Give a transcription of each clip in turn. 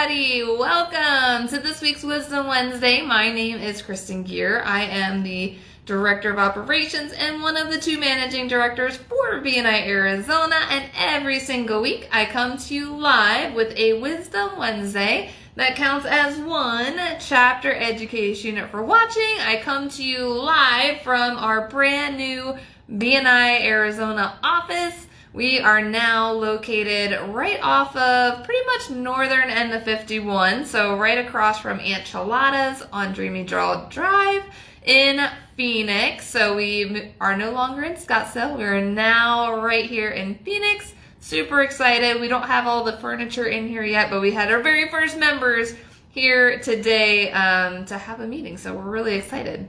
everybody. Welcome to this week's Wisdom Wednesday. My name is Kristen Gear. I am the Director of Operations and one of the two Managing Directors for BNI Arizona. And every single week I come to you live with a Wisdom Wednesday that counts as one chapter education unit for watching. I come to you live from our brand new BNI Arizona office. We are now located right off of pretty much northern end of 51, so right across from Enchiladas on Dreamy Draw Drive in Phoenix. So we are no longer in Scottsdale. We're now right here in Phoenix. Super excited. We don't have all the furniture in here yet, but we had our very first members here today to have a meeting, so we're really excited.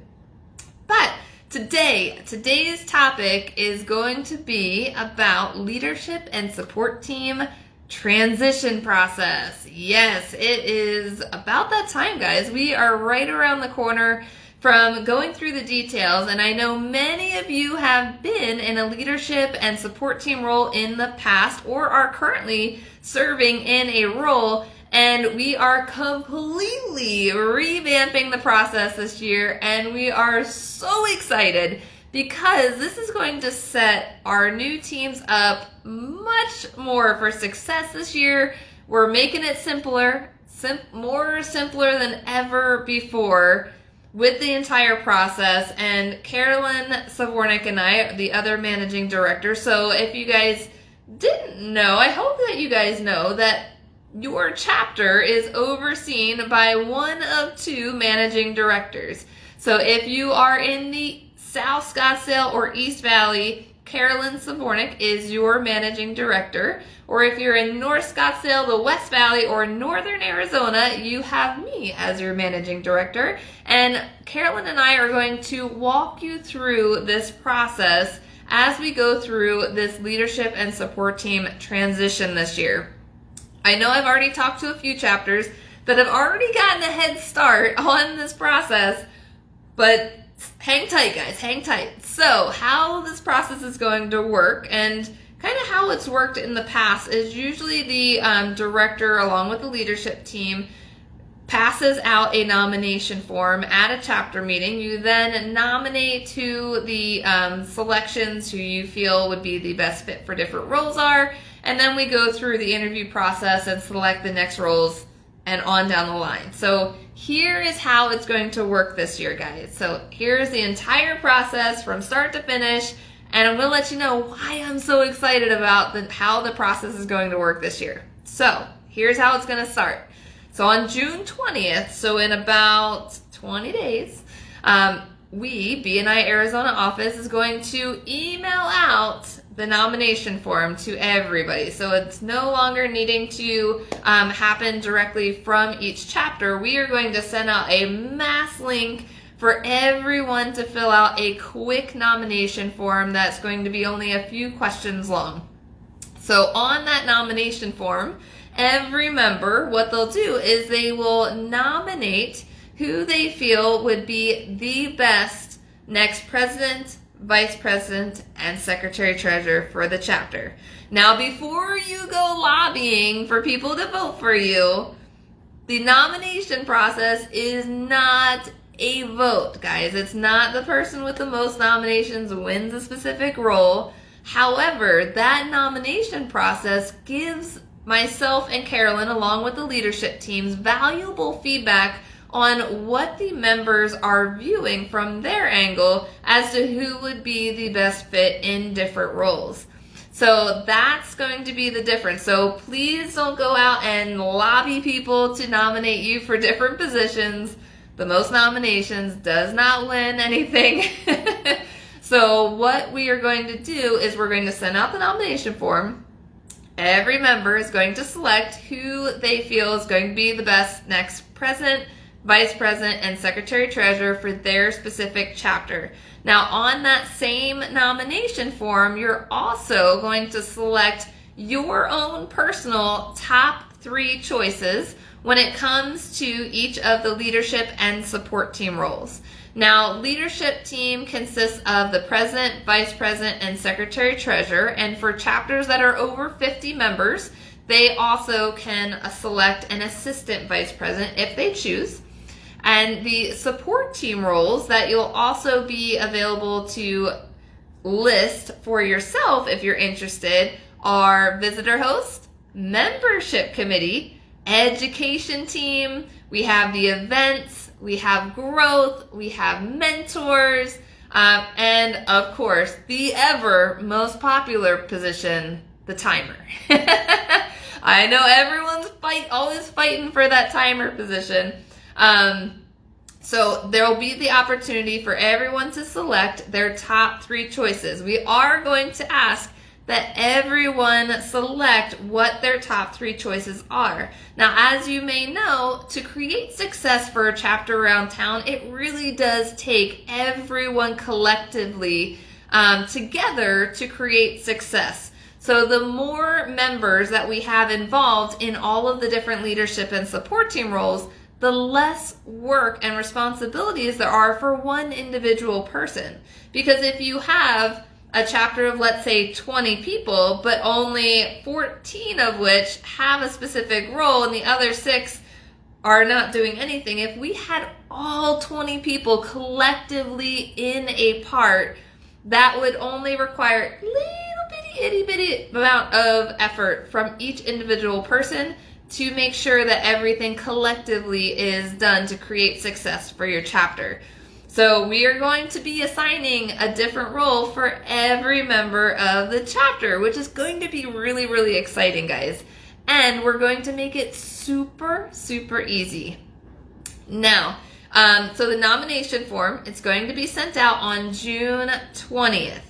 But today's topic is going to be about leadership and support team transition process. Yes, it is about that time, guys. We are right around the corner from going through the details, and I know many of you have been in a leadership and support team role in the past or are currently serving in a role. And we are completely revamping the process this year, and we are so excited because this is going to set our new teams up much more for success this year. We're making it simpler than ever before with the entire process. And Carolyn Savornik and I are the other managing director. So if you guys didn't know, I hope that you guys know that your chapter is overseen by one of two managing directors. So if you are in the South Scottsdale or East Valley, Carolyn Savornik is your managing director. Or if you're in North Scottsdale, the West Valley, or Northern Arizona, you have me as your managing director. And Carolyn and I are going to walk you through this process as we go through this leadership and support team transition this year. I know I've already talked to a few chapters that have already gotten a head start on this process, but hang tight, guys, hang tight. So how this process is going to work and kind of how it's worked in the past is usually the director, along with the leadership team, passes out a nomination form at a chapter meeting. You then nominate who the selections who you feel would be the best fit for different roles are. And then we go through the interview process and select the next roles and on down the line. So here is how it's going to work this year, guys. So here's the entire process from start to finish. And I'm going to let you know why I'm so excited about how the process is going to work this year. So here's how it's going to start. So on June 20th, so in about 20 days, we, BNI Arizona office, is going to email out the nomination form to everybody. So it's no longer needing to happen directly from each chapter. We are going to send out a mass link for everyone to fill out a quick nomination form that's going to be only a few questions long. So on that nomination form, every member, what they'll do is they will nominate who they feel would be the best next president, vice president, and secretary-treasurer for the chapter. Now, before you go lobbying for people to vote for you, the nomination process is not a vote, guys. It's not the person with the most nominations wins a specific role. However, that nomination process gives myself and Carolyn, along with the leadership teams, valuable feedback on what the members are viewing from their angle as to who would be the best fit in different roles. So that's going to be the difference. So please don't go out and lobby people to nominate you for different positions. The most nominations does not win anything. So what we are going to do is we're going to send out the nomination form. Every member is going to select who they feel is going to be the best next president, vice president, and secretary-treasurer for their specific chapter. Now, on that same nomination form, you're also going to select your own personal top 3 choices when it comes to each of the leadership and support team roles. Now, leadership team consists of the president, vice president, and secretary-treasurer, and for chapters that are over 50 members, they also can select an assistant vice president if they choose. And the support team roles that you'll also be available to list for yourself if you're interested are visitor host, membership committee, education team, we have the events, we have growth, we have mentors, and of course, the ever most popular position, the timer. I know everyone's always fighting for that timer position. So there will be the opportunity for everyone to select their top 3 choices. We are going to ask that everyone select what their top 3 choices are. Now, as you may know, to create success for a chapter around town, it really does take everyone collectively together to create success. So the more members that we have involved in all of the different leadership and support team roles, the less work and responsibilities there are for one individual person. Because if you have a chapter of, let's say, 20 people, but only 14 of which have a specific role and the other 6 are not doing anything, if we had all 20 people collectively in a part, that would only require little bitty, itty bitty amount of effort from each individual person to make sure that everything collectively is done to create success for your chapter. So we are going to be assigning a different role for every member of the chapter, which is going to be really, really exciting, guys. And we're going to make it super, super easy. Now, so the nomination form, it's going to be sent out on June 20th.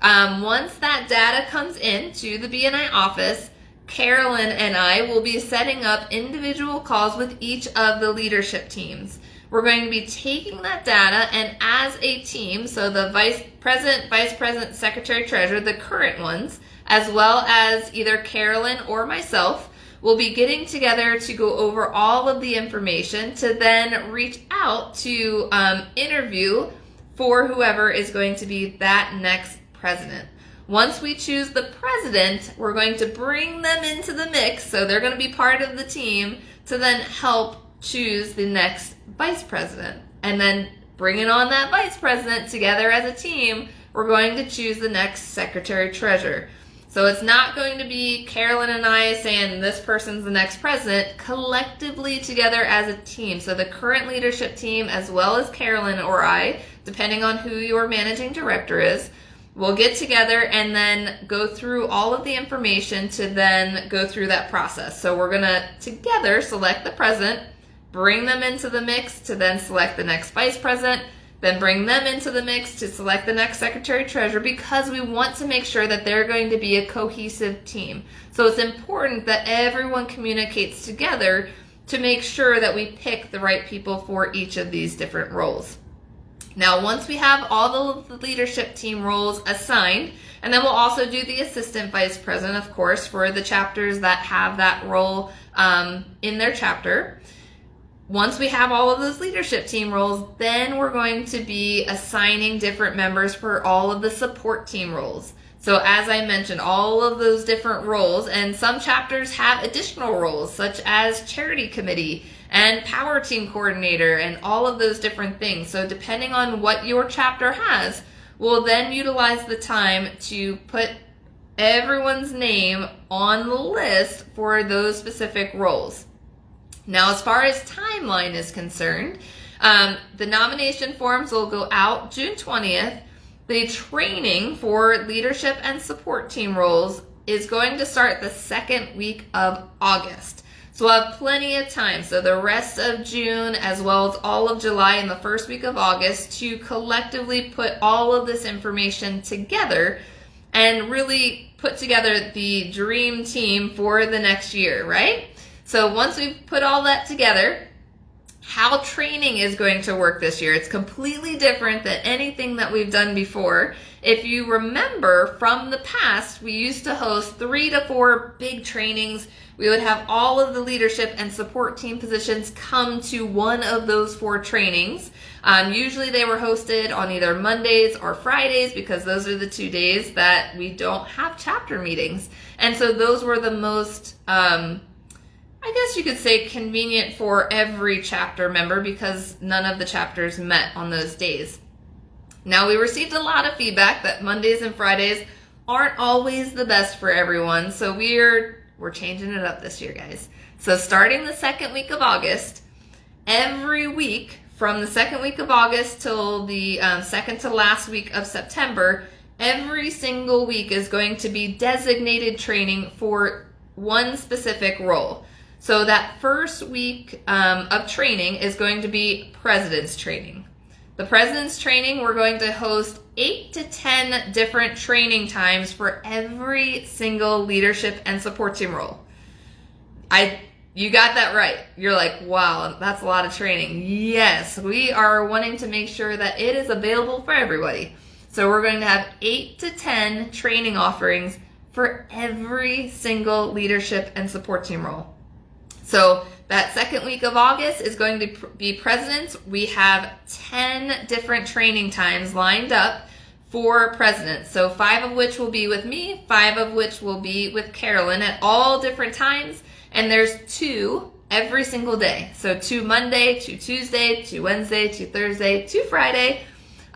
Once that data comes in to the BNI office, Carolyn and I will be setting up individual calls with each of the leadership teams. We're going to be taking that data, and as a team, so the vice president, secretary, treasurer, the current ones, as well as either Carolyn or myself, will be getting together to go over all of the information to then reach out to interview for whoever is going to be that next president. Once we choose the president, we're going to bring them into the mix, so they're going to be part of the team to then help choose the next vice president. And then bringing on that vice president together as a team, we're going to choose the next secretary treasurer. So it's not going to be Carolyn and I saying this person's the next president, collectively together as a team. So the current leadership team, as well as Carolyn or I, depending on who your managing director is, we'll get together and then go through all of the information to then go through that process. So we're going to together select the president, bring them into the mix to then select the next vice president, then bring them into the mix to select the next secretary treasurer, because we want to make sure that they're going to be a cohesive team. So it's important that everyone communicates together to make sure that we pick the right people for each of these different roles. Now, once we have all of the leadership team roles assigned, and then we'll also do the assistant vice president, of course, for the chapters that have that role in their chapter. Once we have all of those leadership team roles, then we're going to be assigning different members for all of the support team roles. So as I mentioned, all of those different roles, and some chapters have additional roles, such as charity committee and power team coordinator and all of those different things. So depending on what your chapter has, we'll then utilize the time to put everyone's name on the list for those specific roles. Now, as far as timeline is concerned, the nomination forms will go out June 20th. The training for leadership and support team roles is going to start the second week of August. So we'll have plenty of time. So the rest of June, as well as all of July and the first week of August, to collectively put all of this information together and really put together the dream team for the next year, right? So once we've put all that together, how training is going to work this year, it's completely different than anything that we've done before. If you remember from the past, we used to host 3 to 4 big trainings. We would have all of the leadership and support team positions come to one of those 4 trainings. Usually they were hosted on either Mondays or Fridays because those are the 2 days that we don't have chapter meetings. And so those were the most, I guess you could say, convenient for every chapter member because none of the chapters met on those days. Now, we received a lot of feedback that Mondays and Fridays aren't always the best for everyone, so we're changing it up this year, guys. So starting the second week of August, every week from the second week of August till the second to last week of September, every single week is going to be designated training for one specific role. So that first week of training is going to be President's Training. The President's Training, we're going to host 8 to 10 different training times for every single leadership and support team role. You got that right. You're like, wow, that's a lot of training. Yes, we are wanting to make sure that it is available for everybody. So we're going to have 8 to 10 training offerings for every single leadership and support team role. So that second week of August is going to be Presidents. We have 10 different training times lined up for Presidents. So 5 of which will be with me, 5 of which will be with Carolyn at all different times. And there's 2 every single day. So 2 Monday, 2 Tuesday, 2 Wednesday, 2 Thursday, 2 Friday.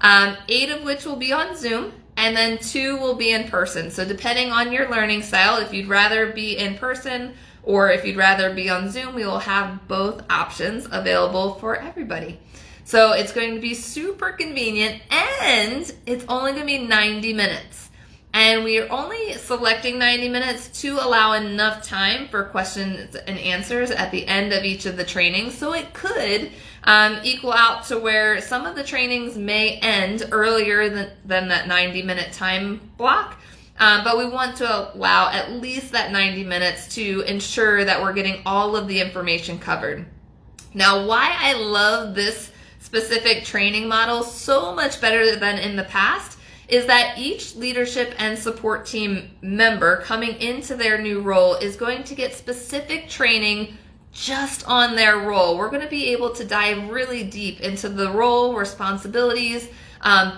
8 of which will be on Zoom. And then 2 will be in person. So depending on your learning style, if you'd rather be in person or if you'd rather be on Zoom, we will have both options available for everybody. So it's going to be super convenient, and it's only going to be 90 minutes. And we are only selecting 90 minutes to allow enough time for questions and answers at the end of each of the trainings. So it could equal out to where some of the trainings may end earlier than that 90-minute time block. But we want to allow at least that 90 minutes to ensure that we're getting all of the information covered. Now, why I love this specific training model so much better than in the past is that each leadership and support team member coming into their new role is going to get specific training just on their role. We're going to be able to dive really deep into the role, responsibilities,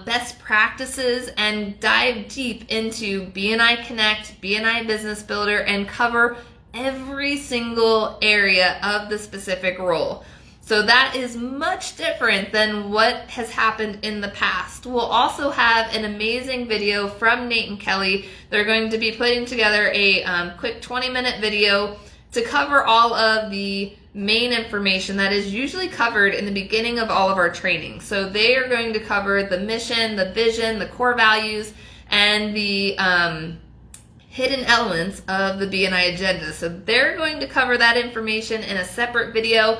best practices, and dive deep into BNI Connect, BNI Business Builder, and cover every single area of the specific role. So that is much different than what has happened in the past. We'll also have an amazing video from Nate and Kelly. They're going to be putting together a quick 20-minute video to cover all of the main information that is usually covered in the beginning of all of our training. So they are going to cover the mission, the vision, the core values, and the hidden elements of the BNI agenda. So they're going to cover that information in a separate video.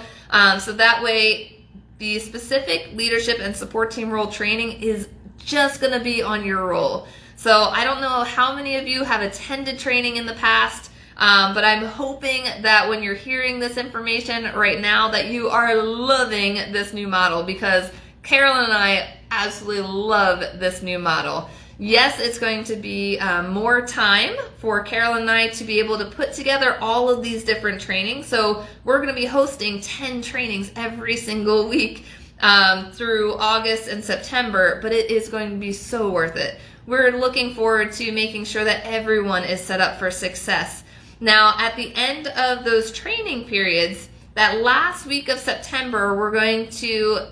So that way the specific leadership and support team role training is just going to be on your role. So I don't know how many of you have attended training in the past, but I'm hoping that when you're hearing this information right now that you are loving this new model, because Carolyn and I absolutely love this new model. Yes, it's going to be more time for Carolyn and I to be able to put together all of these different trainings. So we're going to be hosting 10 trainings every single week through August and September, but it is going to be so worth it. We're looking forward to making sure that everyone is set up for success. Now, at the end of those training periods, that last week of September, we're going to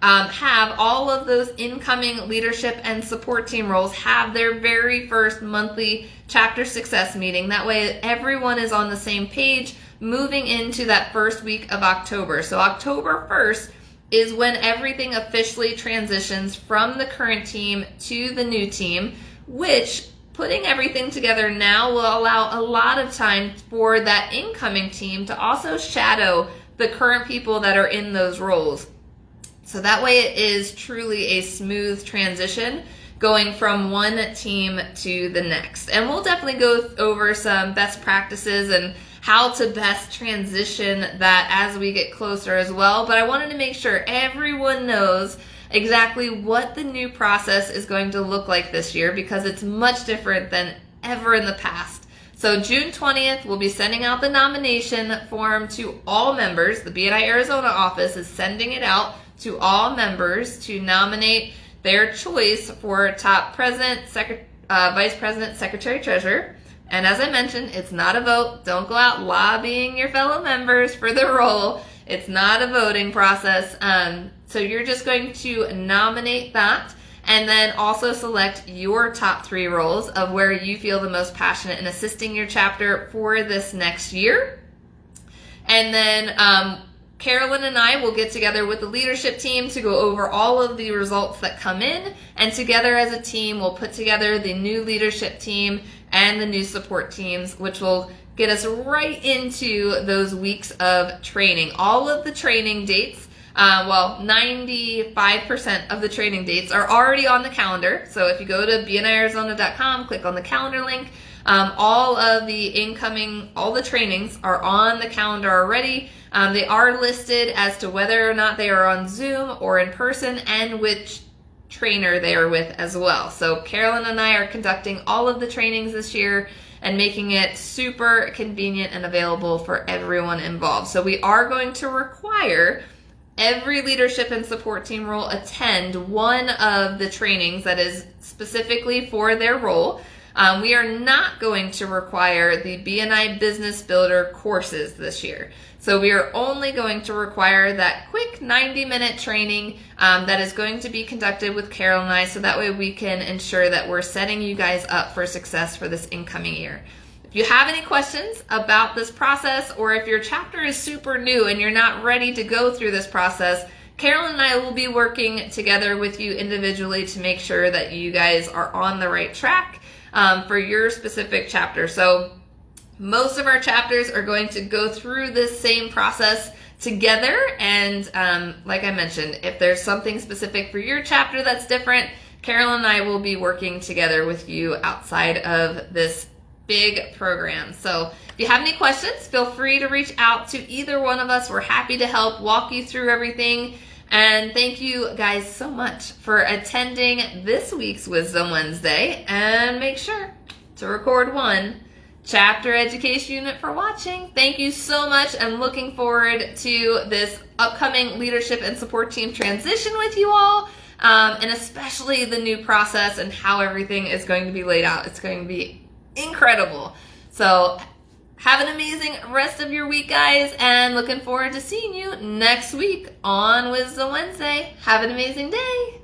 have all of those incoming leadership and support team roles have their very first monthly chapter success meeting. That way everyone is on the same page moving into that first week of October. So October 1st is when everything officially transitions from the current team to the new team, which putting everything together now will allow a lot of time for that incoming team to also shadow the current people that are in those roles. So that way it is truly a smooth transition going from one team to the next. And we'll definitely go over some best practices and how to best transition that as we get closer as well. But I wanted to make sure everyone knows exactly what the new process is going to look like this year, because it's much different than ever in the past. So June 20th, we'll be sending out the nomination form to all members. The BNI Arizona office is sending it out to all members to nominate their choice for top president, vice president, secretary, treasurer. And as I mentioned, it's not a vote. Don't go out lobbying your fellow members for the role. It's not a voting process. So you're just going to nominate that, and then also select your top 3 roles of where you feel the most passionate in assisting your chapter for this next year. And then Carolyn and I will get together with the leadership team to go over all of the results that come in, and together as a team we'll put together the new leadership team and the new support teams, which will get us right into those weeks of training. All of the training dates, 95% of the training dates are already on the calendar. So if you go to bniarizona.com, click on the calendar link, all the trainings are on the calendar already. They are listed as to whether or not they are on Zoom or in person, and which trainer they are with as well. So Carolyn and I are conducting all of the trainings this year and making it super convenient and available for everyone involved. So we are going to require every leadership and support team role attend one of the trainings that is specifically for their role. We are not going to require the BNI Business Builder courses this year. So we are only going to require that quick 90-minute training that is going to be conducted with Carol and I, so that way we can ensure that we're setting you guys up for success for this incoming year. If you have any questions about this process, or if your chapter is super new and you're not ready to go through this process, Carolyn and I will be working together with you individually to make sure that you guys are on the right track for your specific chapter. So most of our chapters are going to go through this same process together, and like I mentioned, if there's something specific for your chapter that's different, Carolyn and I will be working together with you outside of this big program. So if you have any questions, feel free to reach out to either one of us. We're happy to help walk you through everything. And thank you guys so much for attending this week's Wisdom Wednesday, and make sure to record one chapter education unit for watching. Thank you so much. I'm looking forward to this upcoming leadership and support team transition with you all, and especially the new process and how everything is going to be laid out. It's going to be incredible. So have an amazing rest of your week, guys, and looking forward to seeing you next week on Wisdom Wednesday. Have an amazing day.